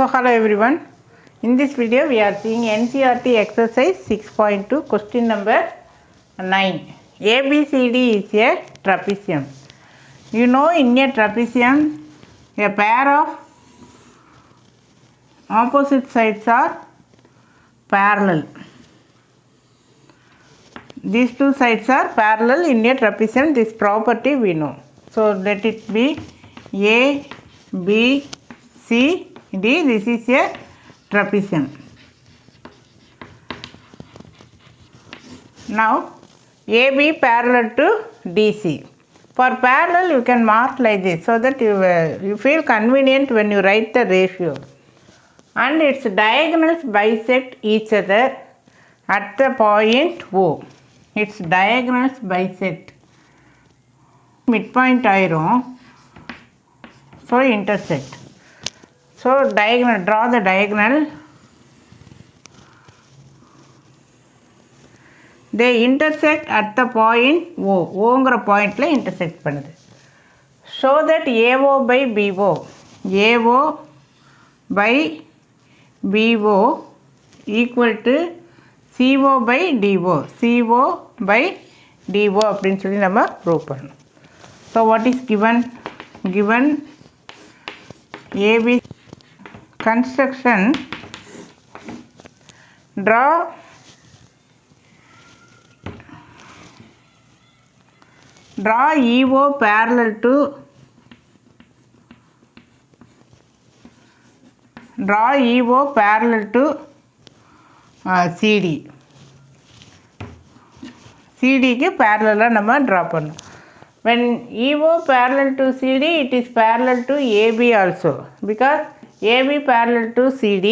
So hello everyone, in this video we are seeing NCERT exercise 6.2 question number 9. ABCD is a trapezium. You know, in a trapezium a pair of opposite sides are parallel. These two sides are parallel in a trapezium. This property we know. So let it be A, B, C, D. This is a trapezium. Now AB parallel to DC. For parallel you can mark like this so that you feel convenient when you write the ratio. And its diagonals bisect each other at the point O. Its diagonals bisect. Midpoint ஆயிரும். So intersect. So diagonal, draw the diagonal. They intersect at the point O. ஓங்கிற பாயிண்ட்ல intersect பண்ணுது. Show that AO by BO. AO by BO equal to CO by DO. CO by DO அப்படின்னு சொல்லி நம்ம prove பண்ணணும். So what is given? Given AB construction, draw EO parallel to CD. CD க்கு parallel நம்ம draw பண்ணணும். When EO parallel to CD, it is parallel to AB also, because AB parallel to CD,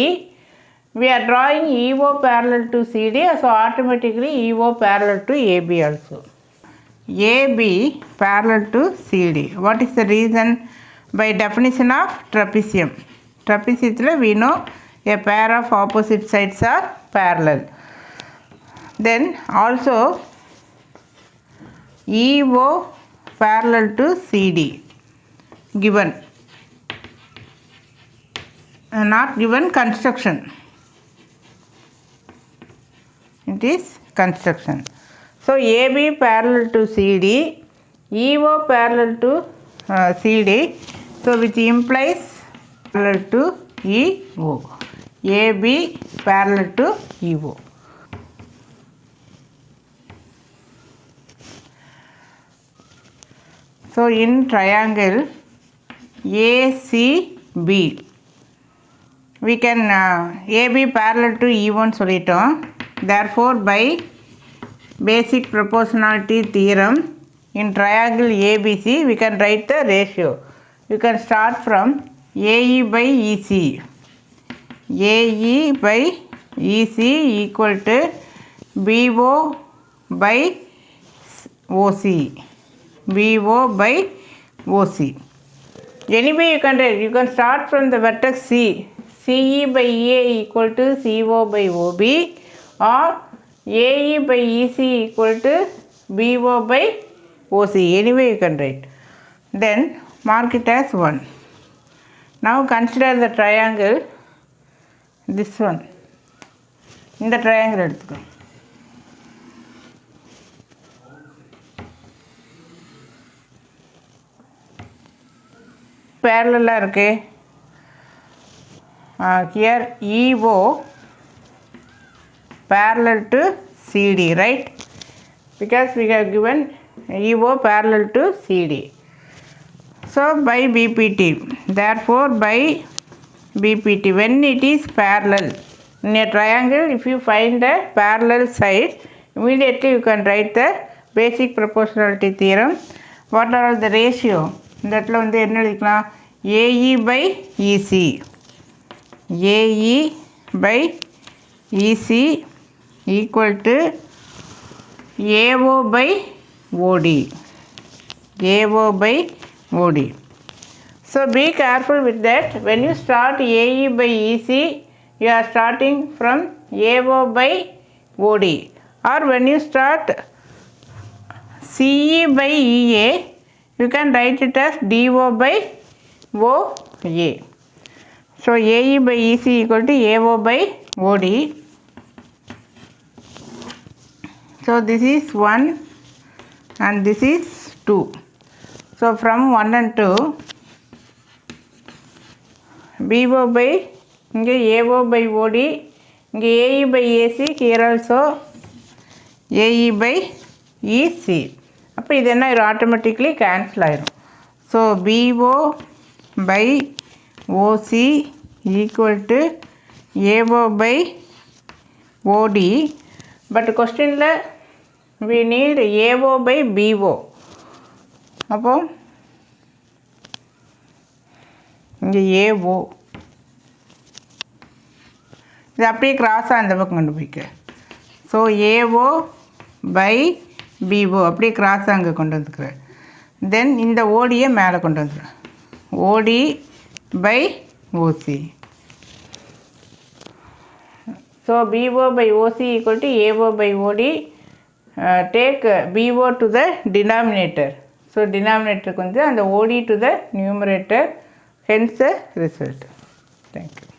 we are drawing EO parallel to CD, so automatically EO parallel to AB also. AB parallel to CD. What is the reason? By definition of trapezium. Trapezium we know a pair of opposite sides are parallel. Then also EO parallel to CD given, not given, construction. It is construction. So AB parallel to CD, EO parallel to CD, so which implies parallel to EO. AB parallel to EO. So in triangle ACB, we can AB parallel to E1 சொல்லிட்டோம். Therefore by basic proportionality theorem, in triangle ABC we can write the ratio. You can start from AE by EC. AE by EC equal to BO by OC. BO by OC. Anyway you can start from the vertex C. CE by EA equal to CO by OB, or AE by EC equal to BO by OC. Anyway you can write. Then mark it as 1. Now consider the triangle, this one. இந்த triangle எடுத்துக்கோ. parallel இருக்கு. Here EO parallel to CD, right? Because we have given EO parallel to CD. So by BPT, therefore by BPT, when it is parallel in a triangle, if you find the parallel sides, immediately you can write the basic proportionality theorem. What are the ratio? இந்த இடத்துல வந்து என்ன எழுதிக்கலாம்? AE by EC. AE by EC equal to AO by OD. AO by OD. So be careful with that. When you start AE by EC, you are starting from AO by OD. Or when you start CE by EA, you can write it as DO by OA. So AE by EC equal to AO by OD. So this is 1 and this is 2. So from 1 and 2, BO by இங்கே AO by OD, இங்கே AE by AC, here also AE by EC. அப்போ இது என்ன ஆயிரும், automatically cancel ஆயிரும். So BO by OC equal to AO by OD. But கொஸ்டினில் we need AO by BO. அப்போ இங்கே AO இது அப்படியே கிராஸாக அந்த பக்கம் கொண்டு போய்க்க. ஸோ AO by BO அப்படியே கிராஸாக அங்கே கொண்டு வந்துக்கிறேன். தென் இந்த ஓடியை மேலே கொண்டு வந்துடுறேன். OD by OC. So BO by OC equal to AO by OD. Take BO to the denominator. So டினாமினேட்டருக்கு வந்து அந்த OD to the numerator. Hence the result. Thank you.